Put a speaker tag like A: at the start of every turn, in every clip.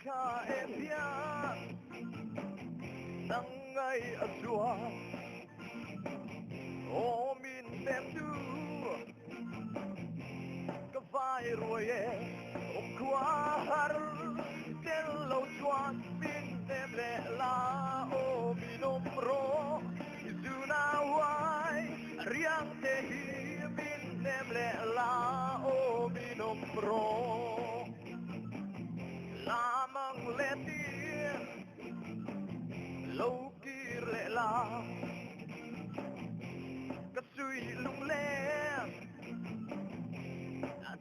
A: cha em bia nang ngay ở chùa ô min tem tu cái vai rồi ôm qua har del lâu chuan min tem lệ la ô min ôm ro dù na wai riang te hi min tem lệ la ô min ôm ro la mang lệ tia lâu kia lệ la cái suy lung lên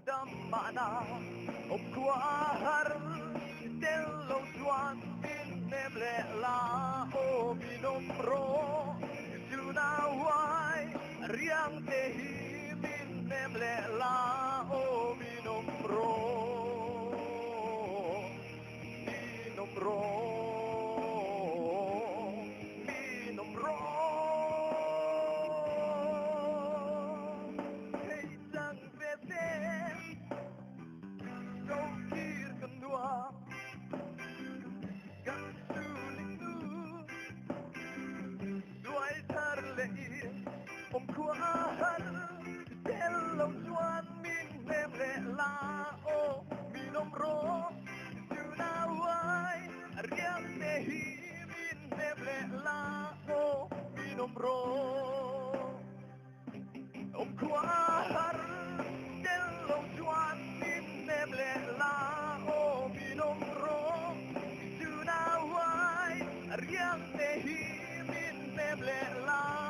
A: đam mana ôm qua har del lâu chuan min em lệ la ô min ôm ro dù na wai riang te hi min em lệ la ô min ôm ro min ôm ro ôm qua har del lâu chuan min em lệ la ô min ôm ro dù na wai riang te hi min em lệ la ô min ôm ro ôm qua har del lâu chuan min em lệ la ô min ôm ro dù na wai riang te hi min em lệ la